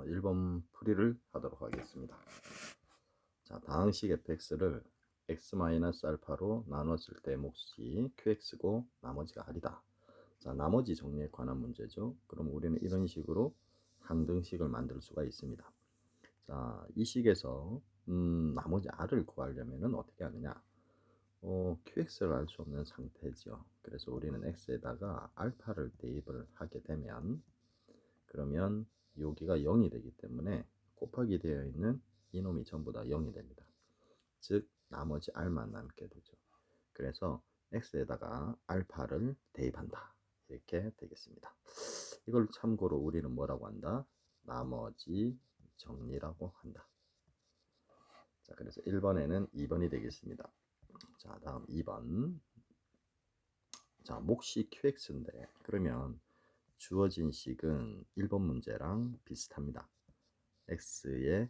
1번 풀이를 하도록 하겠습니다. 자, 다항식 fx를 x-알파로 나눴을 때 몫이 qx고 나머지가 r이다. 자, 나머지 정리에 관한 문제죠. 그럼 우리는 이런 식으로 항등식을 만들 수가 있습니다. 자, 이 식에서 나머지 r을 구하려면 어떻게 하느냐? qx를 알 수 없는 상태죠. 그래서 우리는 x에다가 알파를 대입을 하게 되면, 그러면 여기가 0이 되기 때문에 곱하기 되어 있는 이놈이 전부 다 0이 됩니다. 즉 나머지 r만 남게 되죠. 그래서 x에다가 알파를 대입한다, 이렇게 되겠습니다. 이걸 참고로 우리는 뭐라고 한다? 나머지 정리라고 한다. 자, 그래서 1번에는 2번이 되겠습니다. 자, 다음 2번. 자, 몫이 qx인데 그러면 주어진 식은 1번 문제랑 비슷합니다. x의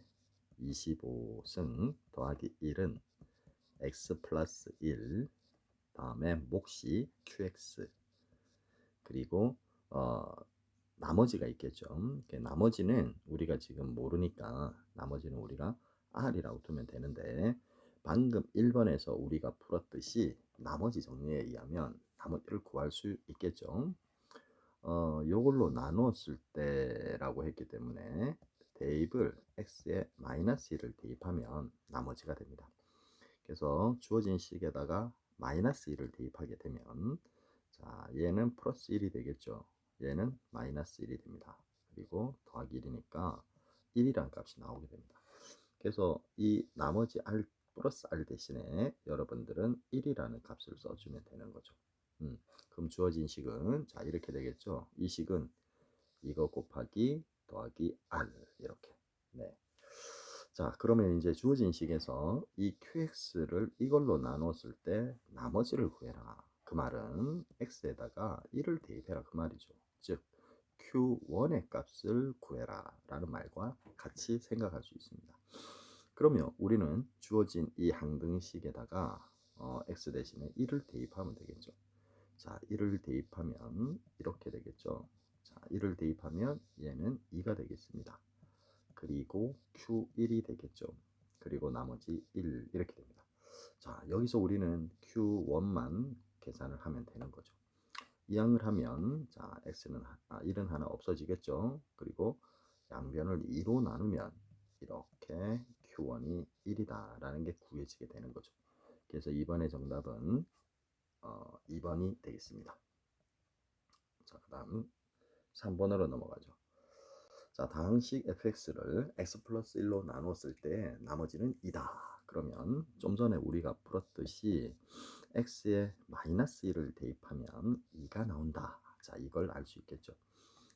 25승 더하기 1은 x 플러스 1, 다음에 몫이 qx, 그리고 나머지가 있겠죠. 나머지는 우리가 지금 모르니까 나머지는 우리가 r이라고 두면 되는데, 방금 1번에서 우리가 풀었듯이 나머지 정리에 의하면 나머지를 구할 수 있겠죠. 요걸로 나누었을 때라고 했기 때문에 대입을 x에 마이너스 1을 대입하면 나머지가 됩니다. 그래서 주어진 식에다가 마이너스 1을 대입하게 되면, 자, 얘는 플러스 1이 되겠죠. 얘는 마이너스 1이 됩니다. 그리고 더하기 1이니까 1이란 값이 나오게 됩니다. 그래서 이 나머지 r 플러스 r 대신에 여러분들은 1이라는 값을 써주면 되는 거죠. 그럼 주어진 식은 자, 이렇게 되겠죠. 이 식은 이거 곱하기 더하기 r, 이렇게. 네. 자, 그러면 이제 주어진 식에서 이 qx를 이걸로 나눴을 때 나머지를 구해라. 그 말은 x에다가 1을 대입해라, 그 말이죠. 즉 q1의 값을 구해라 라는 말과 같이 생각할 수 있습니다. 그러면 우리는 주어진 이 항등식에다가 x 대신에 1을 대입하면 되겠죠. 자, 1을 대입하면 이렇게 되겠죠. 자, 1을 대입하면 얘는 2가 되겠습니다. 그리고 Q1이 되겠죠. 그리고 나머지 1, 이렇게 됩니다. 자, 여기서 우리는 Q1만 계산을 하면 되는 거죠. 이항을 하면 자, x는 1은 하나 없어지겠죠. 그리고 양변을 2로 나누면 이렇게 Q1이 1이다 라는 게 구해지게 되는 거죠. 그래서 2번의 정답은 2번이 되겠습니다. 자, 그 다음 3번으로 넘어가죠. 자, 다항식 fx를 x 플러스 1로 나눴을 때 나머지는 2다. 그러면 좀 전에 우리가 풀었듯이 x에 마이너스 1을 대입하면 2가 나온다. 자, 이걸 알 수 있겠죠.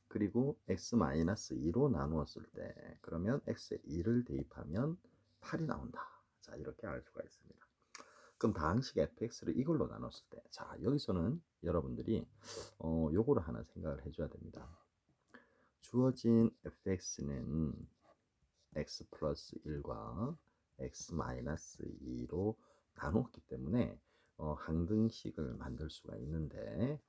그리고 x 마이너스 2로 나누었을 때 그러면 x에 2를 대입하면 8이 나온다. 자, 이렇게 알 수가 있습니다. 그럼 다항식 fx를 이걸로 나눴을 때, 자, 여기서는 여러분들이 요거를 하나 생각을 해줘야 됩니다. 주어진 fx는 x 플러스 1과 x 마이너스 2로 나눴기 때문에 항등식을 만들 수가 있는데,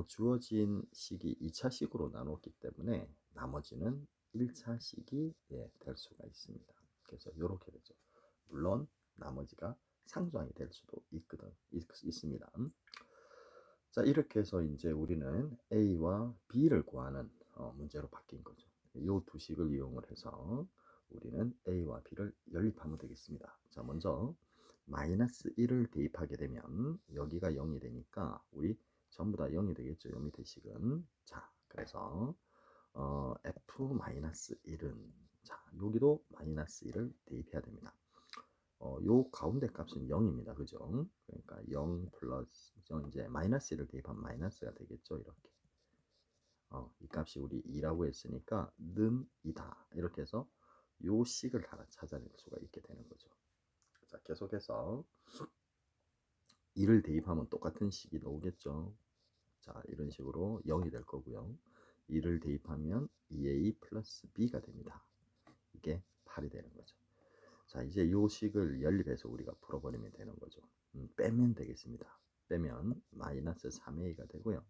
주어진 식이 2차식으로 나눴기 때문에 나머지는 1차식이 될 수가 있습니다. 그래서 이렇게 되죠. 물론 나머지가 상수항이 될 수도 있습니다. 자, 이렇게 해서 이제 우리는 A와 B를 구하는 문제로 바뀐 거죠. 이 두 식을 이용을 해서 우리는 A와 B를 연립하면 되겠습니다. 자, 먼저 마이너스 1을 대입하게 되면 여기가 0이 되니까 우리 전부 다 0이 되겠죠. 요 밑에 식은. 자, 그래서 F-1은 자, 여기도 마이너스 1을 대입해야 됩니다. 요 가운데 값은 0입니다. 그죠? 그러니까 0 플러스 이제 마이너스 1을 대입하면 마이너스가 되겠죠. 이렇게. 이 값이 우리 2라고 했으니까 는 2다. 이렇게 해서 요 식을 하나 찾아낼 수가 있게 되는 거죠. 자, 계속해서 2를 대입하면 똑같은 식이 나오겠죠. 자, 이런 식으로 0이 될 거고요. 2를 대입하면 2a 플러스 b가 됩니다. 이게 8이 되는 거죠. 자, 이제 요 식을 연립해서 우리가 풀어버리면 되는 거죠. 빼면 되겠습니다. 빼면 마이너스 3a가 되고요.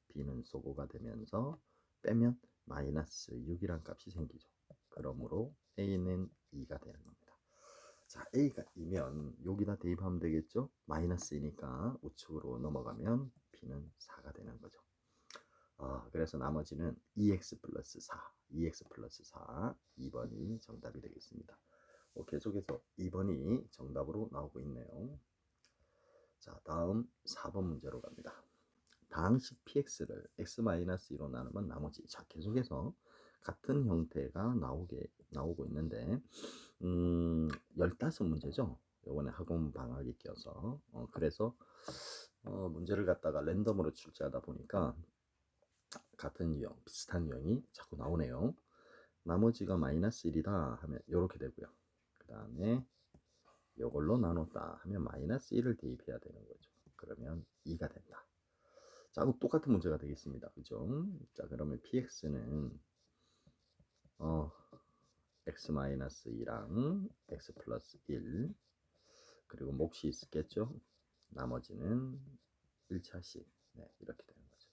b는 소거가 되면서 빼면 마이너스 6이란 값이 생기죠. 그러므로 a는 2가 되는 겁니다. 자, a가 2면 여기다 대입하면 되겠죠. 마이너스 2니까 우측으로 넘어가면 b는 4가 되는 거죠. 그래서 나머지는 2x 플러스 4, 2x 플러스 4, 2번이 정답이 되겠습니다. 계속해서 2번이 정답으로 나오고 있네요. 자, 다음 4번 문제로 갑니다. 다항식 px를 x-2로 나누면 나머지. 자, 계속해서 같은 형태가 나오고 있는데 15문제죠. 요번에 학원 방학이 껴서 그래서 문제를 갖다가 랜덤으로 출제하다 보니까 같은 유형, 비슷한 유형이 자꾸 나오네요. 나머지가 마이너스 1이다 하면 이렇게 되고요. 그 다음에 이걸로 나눴다 하면 마이너스 1을 대입해야 되는 거죠. 그러면 2가 된다. 자, 똑같은 문제가 되겠습니다. 그죠? 자, 그러면 px는 x-2랑 x 플러스 1 그리고 몫이 있겠죠? 나머지는 1차식 이렇게 되는 거죠.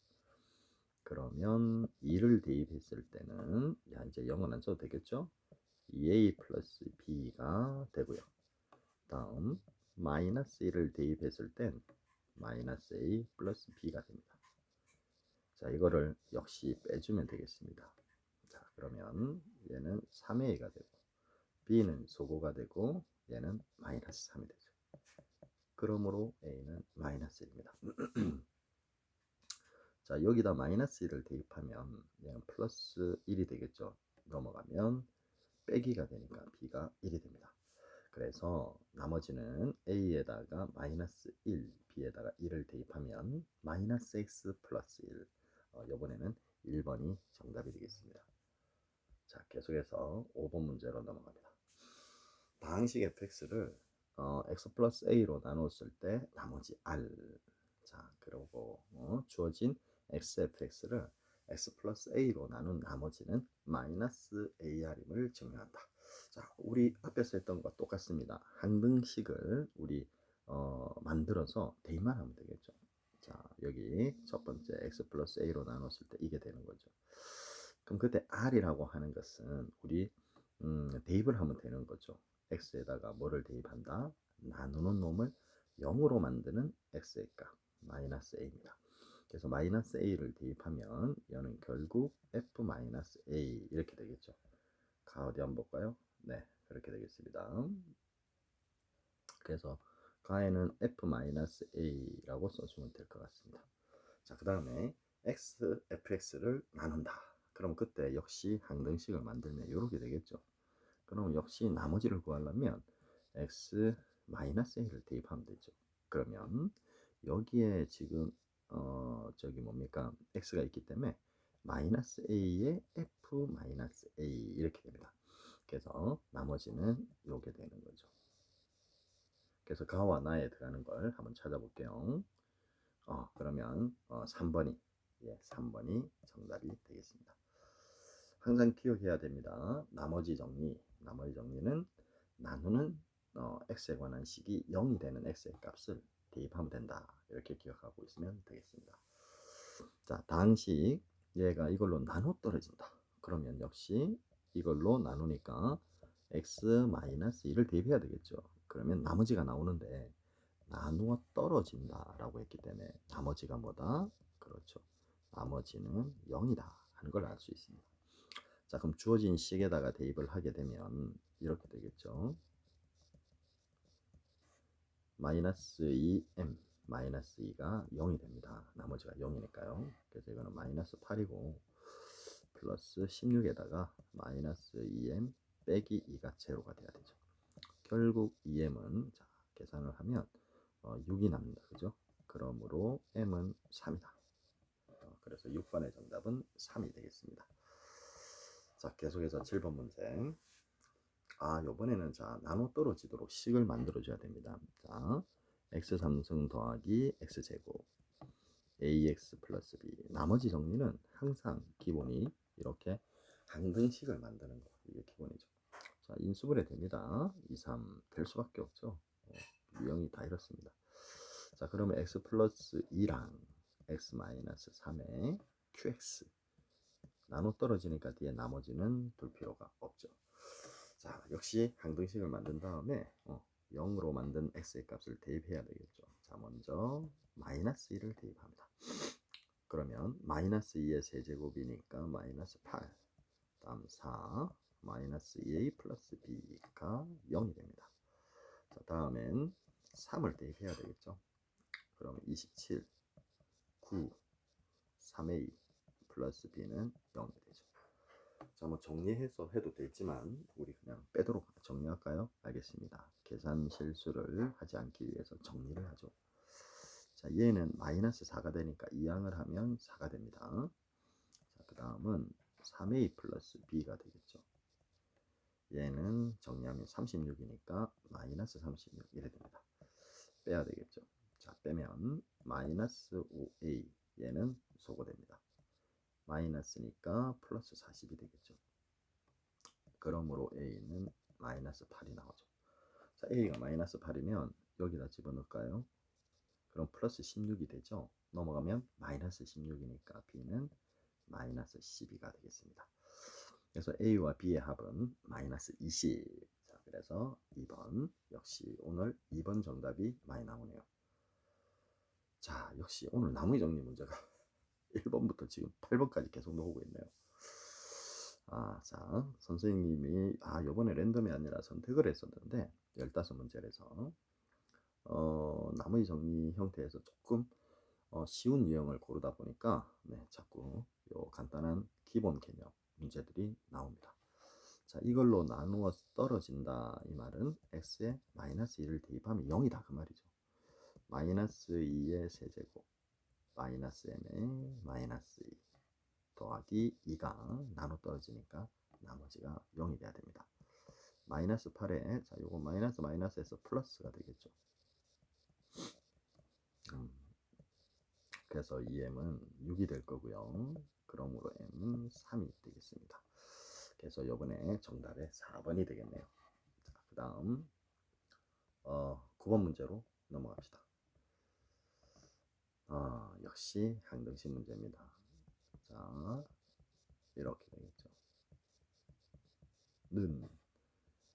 그러면 2를 대입했을 때는 이제 0은 안 써도 되겠죠? 2a 플러스 b가 되고요. 다음 마이너스 1을 대입했을 땐 마이너스 a 플러스 b가 됩니다. 자, 이거를 역시 빼주면 되겠습니다. 자, 그러면 얘는 3의 a가 되고 b는 소고가 되고 얘는 마이너스 3이 되죠. 그러므로 a는 마이너스 1입니다. 자, 여기다 마이너스 1을 대입하면 얘는 플러스 1이 되겠죠. 넘어가면 빼기가 되니까 b가 1이 됩니다. 그래서 나머지는 a에다가 마이너스 1, b에다가 1을 대입하면 마이너스 x 플러스 1. 이번에는 1번이 정답이 되겠습니다. 자, 계속해서 5번 문제로 넘어갑니다. 다항식 fx를 x 플러스 a로 나눴을 때 나머지 r. 자, 그리고 주어진 xfx를 x 플러스 a로 나눈 나머지는 마이너스 ar임을 증명한다. 자, 우리 앞에서 했던 것과 똑같습니다. 항등식을 우리 만들어서 대입만 하면 되겠죠. 자, 여기 첫 번째 x 플러스 a로 나눴을 때 이게 되는 거죠. 그럼 그때 r이라고 하는 것은 우리 대입을 하면 되는 거죠. x에다가 뭐를 대입한다? 나누는 놈을 0으로 만드는 x의 값 마이너스 a입니다. 그래서 마이너스 a를 대입하면 얘는 결국 f 마이너스 a 이렇게 되겠죠. 어디 한번 볼까요? 네, 그렇게 되겠습니다. 그래서 가에는 f 마이너스 a라고 써주면 될 것 같습니다. 자, 그 다음에 fx를 나눈다. 그럼 그때 역시 항등식을 만들면 이렇게 되겠죠. 그럼 역시 나머지를 구하려면 x 마이너스 a를 대입하면 되죠. 그러면 여기에 지금 저기 뭡니까 x가 있기 때문에 마이너스 a에 f 마이너스 a 이렇게 됩니다. 그래서 나머지는 요게 되는 거죠. 그래서 가와 나에 들어가는 걸 한번 찾아볼게요. 그러면 3번이 3번이 정답이 되겠습니다. 항상 기억해야 됩니다. 나머지 정리는 나누는 x에 관한 식이 0이 되는 x의 값을 대입하면 된다. 이렇게 기억하고 있으면 되겠습니다. 자, 다항식 얘가 이걸로 나눠 떨어진다. 그러면 역시 이걸로 나누니까 x-2를 대입해야 되겠죠. 그러면 나머지가 나오는데 나누어 떨어진다 라고 했기 때문에 나머지가 뭐다? 그렇죠. 나머지는 0이다 하는 걸 알 수 있습니다. 자, 그럼 주어진 식에다가 대입을 하게 되면 이렇게 되겠죠. 마이너스 2m 마이너스 2가 0이 됩니다. 나머지가 0이니까요. 그래서 이거는 마이너스 8이고 플러스 16에다가 마이너스 2m 빼기 2가 제로가 돼야 되죠. 결국 2m은 자, 계산을 하면 6이 납니다. 그죠? 그러므로 m은 3이다. 그래서 6번의 정답은 3이 되겠습니다. 자, 계속해서 7번 문제. 요번에는 자, 나눠 떨어지도록 식을 만들어 줘야 됩니다. 자, x3승 더하기 x제곱 ax 플러스 b. 나머지 정리는 항상 기본이 이렇게 항등식을 만드는 거. 이게 기본이죠. 자, 인수분해 됩니다. 2, 3 될 수밖에 없죠. 유형이 다 이렇습니다. 자, 그러면 x 플러스 2랑 x 마이너스 3의 qx 나눠 떨어지니까 뒤에 나머지는 둘 필요가 없죠. 자, 역시 항등식을 만든 다음에 0으로 만든 x의 값을 대입해야 되겠죠. 자, 먼저 마이너스 1을 대입합니다. 그러면 마이너스 2의 세제곱이니까 마이너스 8, 다음 4, 마이너스 2a 플러스 b가 0이 됩니다. 자, 다음엔 3을 대입해야 되겠죠. 그러면 27, 9, 3a 플러스 b는 0이 되죠. 자, 뭐 정리해서 해도 되지만 우리 그냥 빼도록 정리할까요? 알겠습니다. 계산 실수를 하지 않기 위해서 정리를 하죠. 자, 얘는 마이너스 4가 되니까 이항을 하면 4가 됩니다. 자, 그 다음은 3a 플러스 b가 되겠죠. 얘는 정리하면 36이니까 마이너스 36 이래 됩니다. 빼야 되겠죠. 자, 빼면 마이너스 5a 얘는 소거됩니다. 마이너스니까 플러스 40이 되겠죠. 그러므로 a는 마이너스 8이 나오죠. 자, a가 마이너스 8이면 여기다 집어넣을까요? 그럼 플러스 16이 되죠. 넘어가면 마이너스 16이니까 b는 마이너스 12가 되겠습니다. 그래서 a와 b의 합은 마이너스 20. 자, 그래서 2번 역시 오늘 2번 정답이 많이 나오네요. 자, 역시 오늘 나머지 정리 문제가 1번부터 지금 8번까지 계속 나오고 있네요. 자, 선생님이 요번에 랜덤이 아니라 선택을 했었는데 15문제에서 나머지 정리 형태에서 조금 쉬운 유형을 고르다 보니까 자꾸 요 간단한 기본 개념 문제들이 나옵니다. 자, 이걸로 나누어 떨어진다 이 말은 x에 마이너스 1을 대입하면 0이다 그 말이죠. 마이너스 2의 세제곱 마이너스 m의 마이너스 2 더하기 2가 나눠 떨어지니까 나머지가 0이 돼야 됩니다. 마이너스 8에 자 요거 마이너스 마이너스에서 플러스가 되겠죠. 그래서 이 m은 6이 될 거고요. 그러므로 m은 3이 되겠습니다. 그래서 이번에 정답의 4번이 되겠네요. 자, 그 다음 9번 문제로 넘어갑시다. 역시 항등식 문제입니다. 자, 이렇게 되겠죠. 는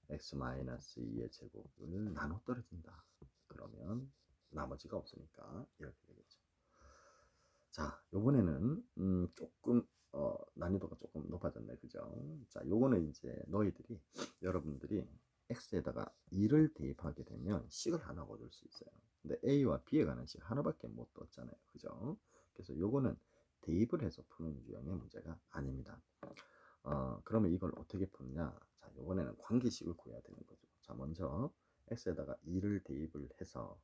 x-2의 제곱을 나눠 떨어진다. 그러면 나머지가 없으니까 이렇게 되겠죠. 자, 요번에는 조금 난이도가 조금 높아졌네, 그죠? 자, 요거는 이제 여러분들이 x에다가 2를 대입하게 되면 식을 하나 얻을 수 있어요. 근데 a와 b에 관한 식 하나밖에 못 얻잖아요, 그죠? 그래서 요거는 대입을 해서 푸는 유형의 문제가 아닙니다. 그러면 이걸 어떻게 푸느냐? 자, 요번에는 관계식을 구해야 되는 거죠. 자, 먼저 x에다가 2를 대입을 해서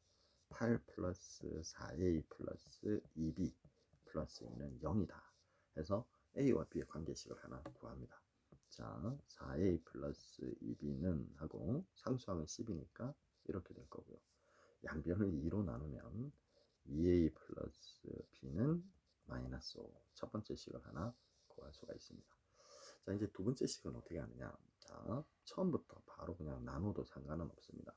8 플러스 4a 플러스 2b 플러스 2는 0이다 해서 a와 b의 관계식을 하나 구합니다. 자, 4a 플러스 2b는 하고 상수항은 10이니까 이렇게 될 거고요. 양변을 2로 나누면 2a 플러스 b는 마이너스 5. 첫 번째 식을 하나 구할 수가 있습니다. 자, 이제 두 번째 식은 어떻게 하느냐? 자, 처음부터 바로 그냥 나눠도 상관은 없습니다.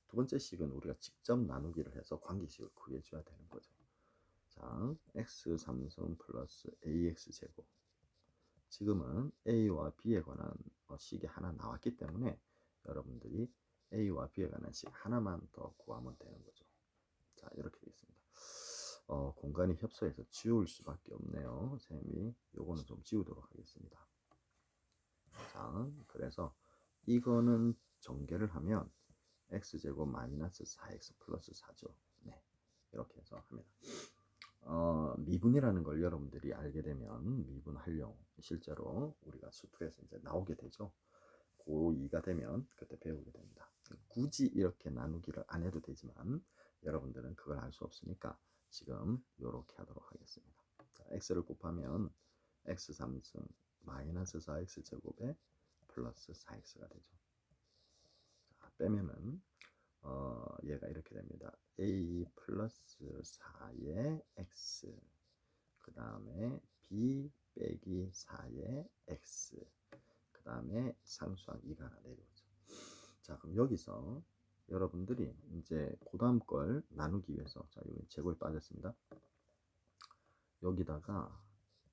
두 번째 식은 우리가 직접 나누기를 해서 관계식을 구해줘야 되는 거죠. 자, x 3승 플러스 ax 제곱. 지금은 a와 b에 관한 식이 하나 나왔기 때문에 여러분들이 a와 b에 관한 식 하나만 더 구하면 되는 거죠. 자, 이렇게 되어 있습니다. 공간이 협소해서 지울 수밖에 없네요. 쌤이 요거는 좀 지우도록 하겠습니다. 자, 그래서 이거는 전개를 하면 x제곱 마이너스 4x 플러스 4죠. 네, 이렇게 해서 합니다. 미분이라는 걸 여러분들이 알게 되면 미분 활용 실제로 우리가 수투에서 이제 나오게 되죠. 고2가 되면 그때 배우게 됩니다. 굳이 이렇게 나누기를 안 해도 되지만 여러분들은 그걸 알 수 없으니까 지금 이렇게 하도록 하겠습니다. 자, x를 곱하면 x 3승 마이너스 4x 제곱에 플러스 4x가 되죠. 자, 빼면은 얘가 이렇게 됩니다. a 플러스 4의 x 그 다음에 b 빼기 4의 x 그 다음에 상수항 2가 하나 내려오죠. 자, 그럼 여기서 여러분들이 이제 그 다음 걸 나누기 위해서 자, 여기 제곱이 빠졌습니다. 여기다가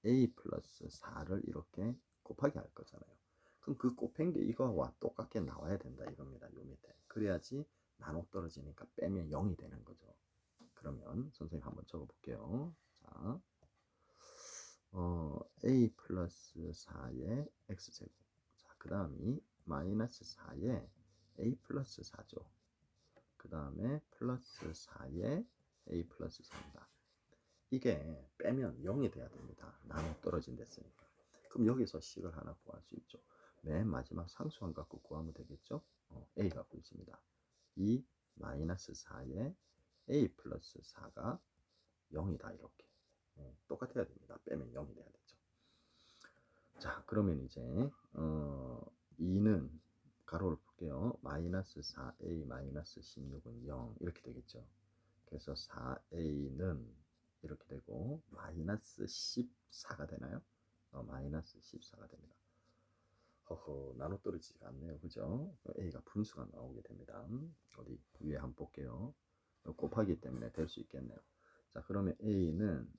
a 플러스 4를 이렇게 곱하기 할 거잖아요. 그럼 그 곱한 게 이거와 똑같게 나와야 된다 이겁니다. 요 밑에. 그래야지 나눠 떨어지니까 빼면 0이 되는 거죠. 그러면 선생님 한번 적어 볼게요. 자, a 플러스 4의 x제곱. 자, 그 다음이 마이너스 4의 a 플러스 4죠. 그 다음에 플러스 4의 a 플러스 4입니다. 이게 빼면 0이 돼야 됩니다. 나눠 떨어진 됐으니까. 그럼 여기서 식을 하나 구할 수 있죠. 맨 마지막 상수항 갖고 구하면 되겠죠. a 갖고 있습니다. 이 마이너스 4의 a 플러스 4가 0이다 이렇게. 똑같아야 됩니다. 빼면 0이 돼야 되죠. 자, 그러면 이제 2는 가로를 볼게요. 마이너스 4a 마이너스 16은 0 이렇게 되겠죠. 그래서 4a는 이렇게 되고 마이너스 14가 되나요? 마이너스 14가 됩니다. 허허, 나눠 떨어지지가 않네요. 그죠? a가 분수가 나오게 됩니다. 어디 위에 한번 볼게요. 곱하기 때문에 될 수 있겠네요. 자, 그러면 a는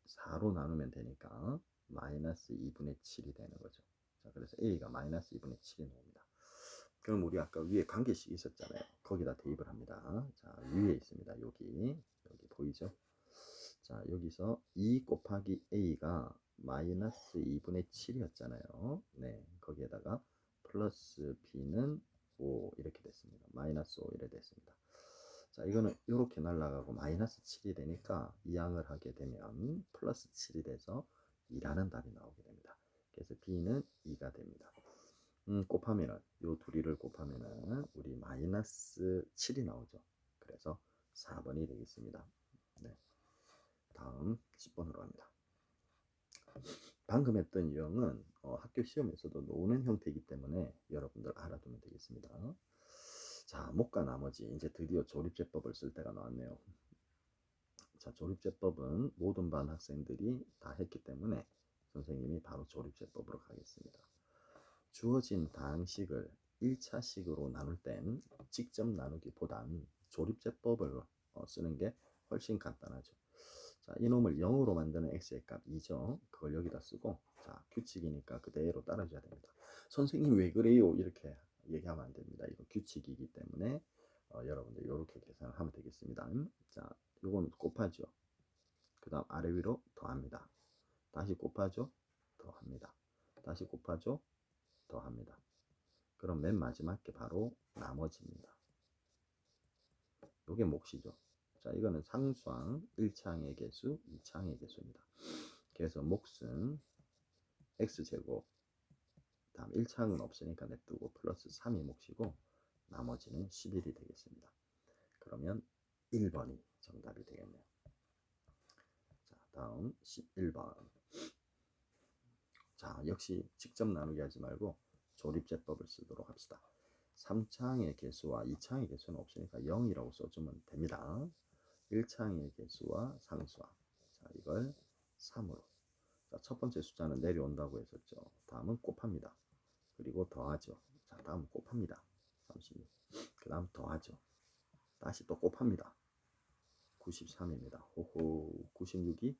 4로 나누면 되니까 마이너스 2분의 7이 되는 거죠. 자, 그래서 a가 마이너스 2분의 7이 나옵니다. 그럼 우리 아까 위에 관계식 있었잖아요. 거기다 대입을 합니다. 자, 위에 있습니다. 여기 보이죠? 자, 여기서 2 곱하기 a가 마이너스 2분의 7이었잖아요. 네, 거기에다가 플러스 b는 5 이렇게 됐습니다. 마이너스 5 이렇게 됐습니다. 자, 이거는 이렇게 날아가고 마이너스 7이 되니까 이항을 하게 되면 플러스 7이 돼서 2라는 답이 나오게 됩니다. 그래서 b는 2가 됩니다. 곱하면은 요 둘이를 곱하면은 우리 마이너스 7이 나오죠. 그래서 4번이 되겠습니다. 네. 다음 10번으로 갑니다. 방금 했던 유형은 학교 시험에서도 나오는 형태이기 때문에 여러분들 알아두면 되겠습니다. 자, 목과 나머지 이제 드디어 조립제법을 쓸 때가 나왔네요. 자, 조립제법은 모든 반 학생들이 다 했기 때문에 선생님이 바로 조립제법으로 가겠습니다. 주어진 다항식을 1차식으로 나눌 땐 직접 나누기보단 조립제법을 쓰는 게 훨씬 간단하죠. 자, 이놈을 0으로 만드는 x의 값 2죠. 그걸 여기다 쓰고, 자, 규칙이니까 그대로 따라줘야 됩니다. 선생님 왜 그래요? 이렇게 얘기하면 안 됩니다. 이거 규칙이기 때문에 여러분들 이렇게 계산을 하면 되겠습니다. 자, 요건 곱하죠. 그 다음 아래 위로 더합니다. 다시 곱하죠. 더합니다. 다시 곱하죠. 더합니다. 그럼 맨 마지막 게 바로 나머지입니다. 요게 몫이죠. 자, 이거는 상수항 1차항의 개수, 2차항의 개수입니다. 그래서 몫은 x제곱, 다음 1차항은 없으니까 냅두고 플러스 3이 몫이고 나머지는 11이 되겠습니다. 그러면 1번이 정답이 되겠네요. 자, 다음 11번. 자, 역시 직접 나누기 하지 말고 조립제법을 쓰도록 합시다. 3차항의 개수와 2차항의 개수는 없으니까 0이라고 써주면 됩니다. 1차항의 개수와 상수항. 자, 이걸 3으로. 자, 첫 번째 숫자는 내려온다고 했었죠. 다음은 곱합니다. 그리고 더하죠. 자, 다음 곱합니다. 36. 그 다음 더하죠. 다시 또 곱합니다. 93입니다. 호호, 96이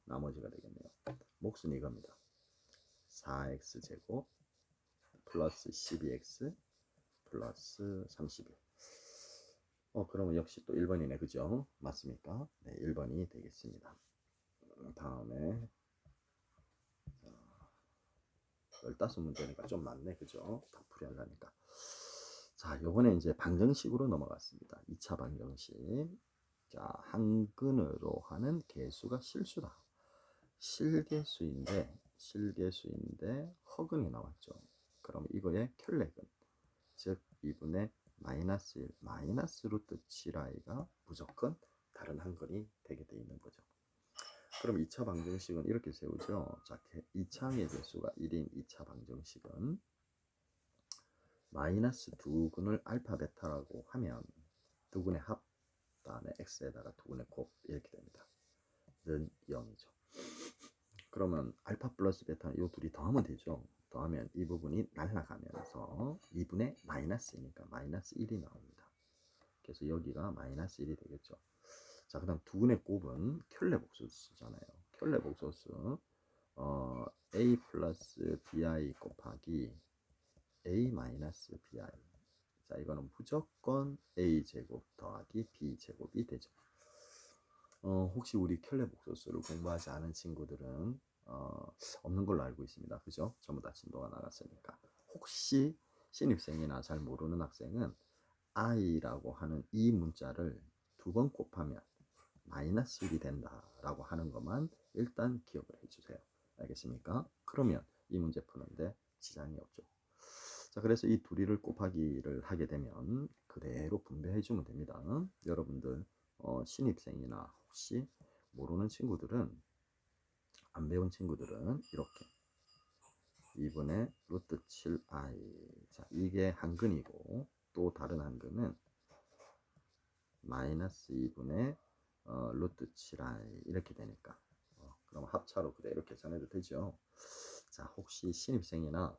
나머지가 되겠네요. 몫은 이겁니다. 4x제곱 플러스 12x 플러스 31. 그러면 역시 또 1번이네. 그죠? 맞습니까? 네, 1번이 되겠습니다. 다음에 15문제니까 좀 많네. 그죠? 다 풀이하려니까. 자, 요번에 이제 방정식으로 넘어갔습니다. 2차 방정식. 자, 한근으로 하는 개수가 실수다. 실개수인데 허근이 나왔죠. 그럼 이거의 켤레근, 즉 2분의 마이너스 1, 마이너스 루트 7i가 무조건 다른 한근이 되게 돼 있는 거죠. 그럼 2차 방정식은 이렇게 세우죠. 자, 2차항의 개수가 1인 2차 방정식은 마이너스 두 근을 알파 베타라고 하면 두 근의 합, 다음에 x에다가 두 근의 곱 이렇게 됩니다. 는 0이죠. 그러면 알파 플러스 베타 이 둘이 더하면 되죠. 더하면 이 부분이 날아가면서 2분의 마이너스이니까 마이너스 1이 나옵니다. 그래서 여기가 마이너스 1이 되겠죠. 자, 그 다음 두 근의 곱은 켤레 복소수잖아요. 켤레 복소수 a 플러스 bi 곱하기 a 마이너스 bi. 자, 이거는 무조건 a 제곱 더하기 b 제곱이 되죠. 혹시 우리 켈레 복소수를 공부하지 않은 친구들은 없는 걸로 알고 있습니다. 그죠? 전부 다 진도가 나갔으니까. 혹시 신입생이나 잘 모르는 학생은 i라고 하는 이 문자를 두 번 곱하면 마이너스 1이 된다라고 하는 것만 일단 기억을 해주세요. 알겠습니까? 그러면 이 문제 푸는데 지장이 없죠. 자, 그래서 이 둘이를 곱하기를 하게 되면 그대로 분배해 주면 됩니다. 여러분들 신입생이나 혹시 모르는 친구들은, 안 배운 친구들은 이렇게 2분의 루트 7i. 자, 이게 한근이고, 또 다른 한근은 마이너스 2분의 루트 7i 이렇게 되니까 그럼 합차로 그대로 계산해도 되죠. 자, 혹시 신입생이나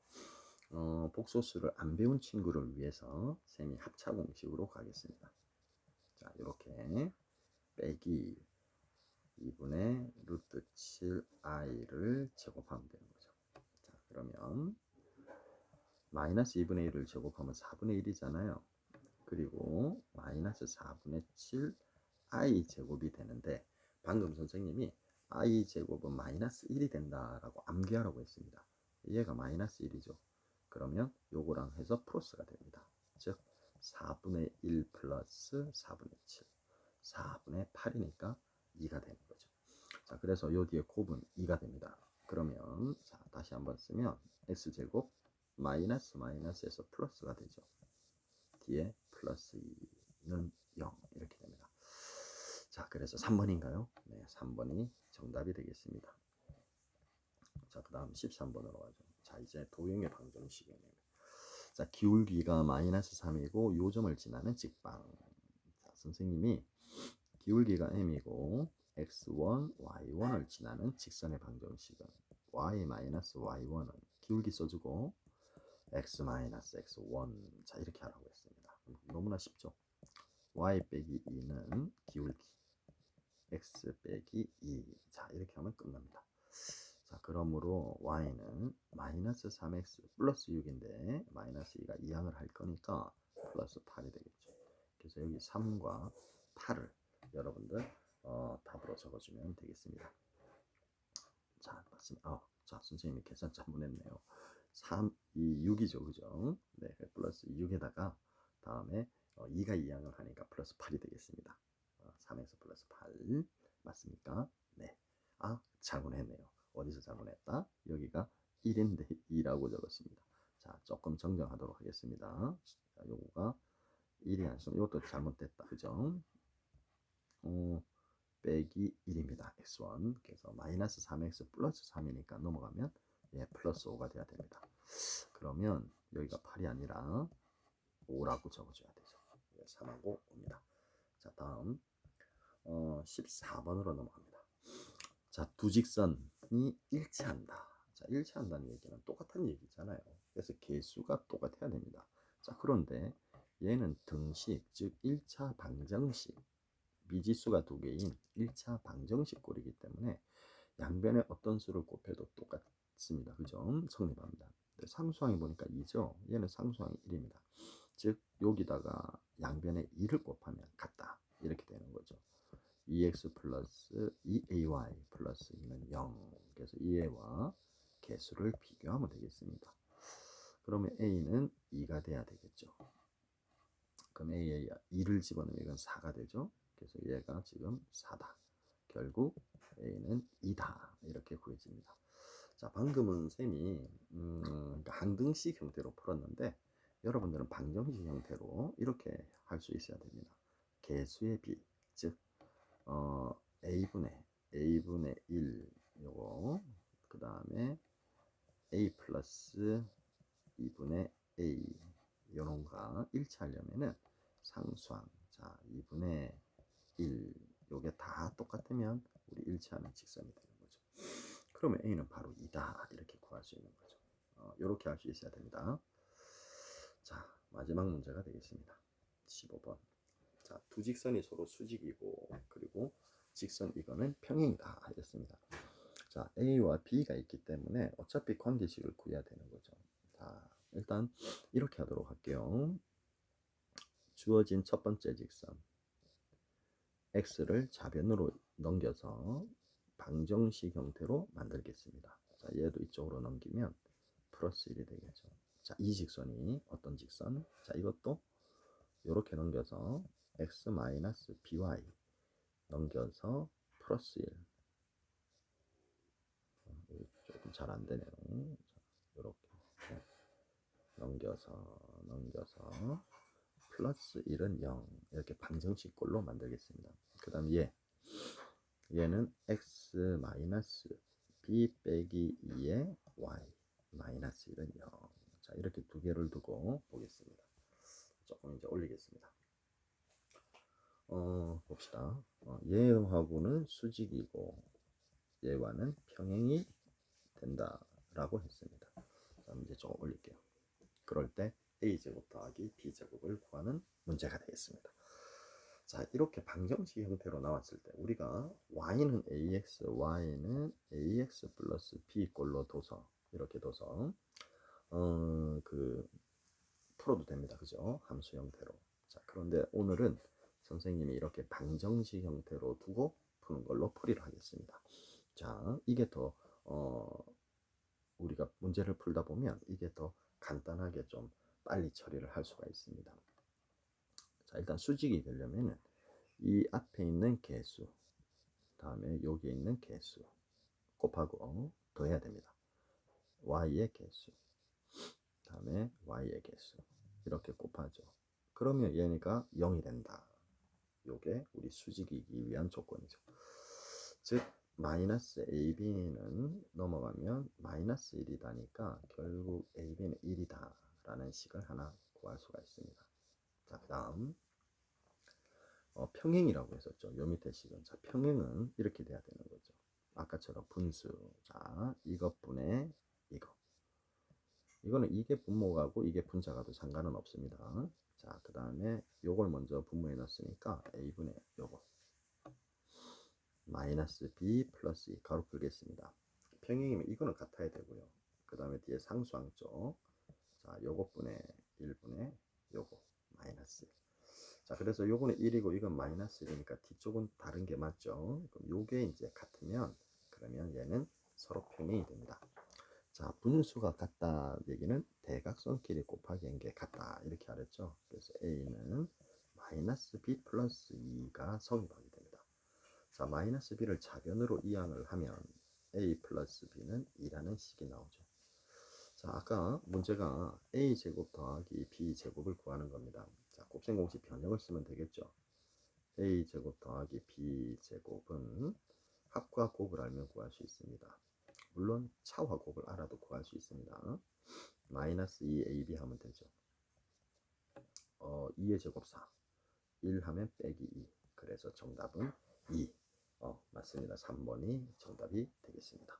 복소수를 안 배운 친구를 위해서 쌤이 합차 공식으로 가겠습니다. 자, 이렇게 빼기 2분의 루트 7i를 제곱하면 되는 거죠. 자, 그러면 마이너스 2분의 1을 제곱하면 4분의 1이잖아요. 그리고 마이너스 4분의 7 i 제곱이 되는데, 방금 선생님이 i 제곱은 마이너스 1이 된다라고 암기하라고 했습니다. 얘가 마이너스 1이죠. 그러면 요거랑 해서 플러스가 됩니다. 즉 4분의 1 플러스 4분의 7, 4분의 8이니까 2가 되는 거죠. 자, 그래서 요 뒤에 곱은 2가 됩니다. 그러면 자, 다시 한번 쓰면 x제곱 마이너스 마이너스에서 플러스가 되죠. 뒤에 플러스 2는 0 이렇게 됩니다. 자, 그래서 3번인가요? 네, 3번이 정답이 되겠습니다. 자, 그 다음 13번으로 가죠. 자, 이제 도형의 방정식이네요. 자, 기울기가 마이너스 3이고 요점을 지나는 직방. 자, 선생님이 기울기가 m이고 x1, y1을 지나는 직선의 방정식은 y-y1은 기울기 써주고 x-x1. 자, 이렇게 하라고 했습니다. 너무나 쉽죠? y 빼기 2는 기울기, x 빼기 2. 자, 이렇게 하면 끝납니다. 자, 그러므로 y는 마이너스 3x 플러스 6인데 마이너스 2가 이항을 할 거니까 플러스 8이 되겠죠. 그래서 여기 3과 8을 여러분들 답으로 적어주면 되겠습니다. 자, 맞습니다. 자, 선생님이 계산 잘못했네요. 3, 2, 6이죠. 그죠? 네, 플러스 6에다가 다음에 2가 이항을 하니까 플러스 8이 되겠습니다. 3x 플러스 8 맞습니까? 네. 잘못했네요. 어디서 잘못했다? 여기가 1인데 2라고 적었습니다. 자, 조금 정정하도록 하겠습니다. 자, 요거가 1이 아니죠. 이것도 잘못됐다. 그죠? 빼기 1입니다. x1. 그래서 마이너스 3x 플러스 3이니까 넘어가면 플러스 5가 돼야 됩니다. 그러면 여기가 8이 아니라 5라고 적어줘야 되죠. 3하고 5입니다. 자, 다음 14번으로 넘어갑니다. 자, 두 직선이 일치한다. 자, 일치한다는 얘기는 똑같은 얘기잖아요. 그래서 개수가 똑같아야 됩니다. 자, 그런데 얘는 등식, 즉 1차 방정식, 미지수가 두 개인 1차 방정식 꼴이기 때문에 양변에 어떤 수를 곱해도 똑같습니다. 그죠? 성립합니다. 상수항이 보니까 2죠. 얘는 상수항이 1입니다. 즉 여기다가 양변에 2를 곱하면 같다. 이렇게 되는 거죠. 2x 플러스 2ay 플러스 2는 0. 그래서 2a와 개수를 비교하면 되겠습니다. 그러면 a는 2가 돼야 되겠죠. 그럼 a에 2를 집어넣으면 이건 4가 되죠. 그래서 얘가 지금 4다. 결국 a는 2다. 이렇게 구해집니다. 자, 방금은 쌤이 그러니까 항등식 형태로 풀었는데 여러분들은 방정식 형태로 이렇게 할 수 있어야 됩니다. 개수의 비, 즉 a분의 1 요거, 그 다음에 a 플러스 2분의 a 요런가 일치하려면은 상수항, 자 2분의 1 요게 다 똑같으면 우리 일치하는 직선이 되는 거죠. 그러면 a는 바로 2다 이렇게 구할 수 있는 거죠. 이렇게 할 수 있어야 됩니다. 자, 마지막 문제가 되겠습니다. 15번. 자, 두 직선이 서로 수직이고 그리고 직선 이거는 평행이다 하였습니다. 자, A와 B가 있기 때문에 어차피 관계식을 구해야 되는 거죠. 자, 일단 이렇게 하도록 할게요. 주어진 첫 번째 직선 x를 좌변으로 넘겨서 방정식 형태로 만들겠습니다. 자, 얘도 이쪽으로 넘기면 플러스 1이 되겠죠. 자, 이 직선이 어떤 직선? 자, 이것도 이렇게 넘겨서 x-by 넘겨서 플러스 1. 조금 잘 안 되네요. 이렇게 넘겨서 플러스 1은 0 이렇게 방정식꼴로 만들겠습니다. 그 다음 얘는 x 마이너스 b 빼기 2의 y 마이너스 1은 0. 자, 이렇게 두 개를 두고 보겠습니다. 조금 이제 올리겠습니다. 봅시다. 얘하고는 수직이고 얘와는 평행이 된다라고 했습니다. 자, 이제 조금 올릴게요. 그럴 때 a제곱 더하기 b제곱을 구하는 문제가 되겠습니다. 자, 이렇게 방정식 형태로 나왔을 때 우리가 y는 ax, y는 ax 플러스 b꼴로 둬서 이렇게 둬서 풀어도 됩니다. 그죠? 함수 형태로. 자, 그런데 오늘은 선생님이 이렇게 방정식 형태로 두고 푸는 걸로 풀이를 하겠습니다. 자, 이게 더 우리가 문제를 풀다 보면 이게 더 간단하게 좀 빨리 처리를 할 수가 있습니다. 자, 일단 수직이 되려면 이 앞에 있는 개수, 다음에 여기에 있는 개수 곱하고 더해야 됩니다. y의 개수, 다음에 y의 개수 이렇게 곱하죠. 그러면 얘가 0이 된다. 요게 우리 수직이기 위한 조건이죠. 즉 마이너스 AB는 넘어가면 마이너스 1이다니까 결국 AB는 1이다 라는 식을 하나 구할 수가 있습니다. 자, 그 다음 평행이라고 했었죠. 요 밑에 식은. 자, 평행은 이렇게 돼야 되는 거죠. 아까처럼 분수. 자, 이것분의 이거. 이거는 이게 분모가고 이게 분자가도 상관은 없습니다. 자, 그 다음에 요걸 먼저 분모해 놨으니까 a분의 요거 마이너스 b 플러스 2 가로 풀겠습니다. 평행이면 이거는 같아야 되고요. 그 다음에 뒤에 상수항죠. 자, 요것분의 1분의 요거 마이너스. 자, 그래서 요거는 1이고 이건 마이너스 1이니까 뒤쪽은 다른 게 맞죠. 그럼 요게 이제 같으면 그러면 얘는 서로 평행이 됩니다. 자, 분수가 같다 얘기는 대각선끼리 곱하기 한 게 같다 이렇게 알았죠. 그래서 a는 마이너스 b 플러스 2가 성립하게 됩니다. 자, 마이너스 b를 좌변으로 이항을 하면 a 플러스 b는 2라는 식이 나오죠. 자, 아까 문제가 a제곱 더하기 b제곱을 구하는 겁니다. 자, 곱셈공식 변형을 쓰면 되겠죠. a제곱 더하기 b제곱은 합과 곱을 알면 구할 수 있습니다. 물론 차와 곱을 알아도 구할 수 있습니다. 마이너스 2ab 하면 되죠. 2의 제곱 4 1 하면 빼기 2 그래서 정답은 2 맞습니다. 3번이 정답이 되겠습니다.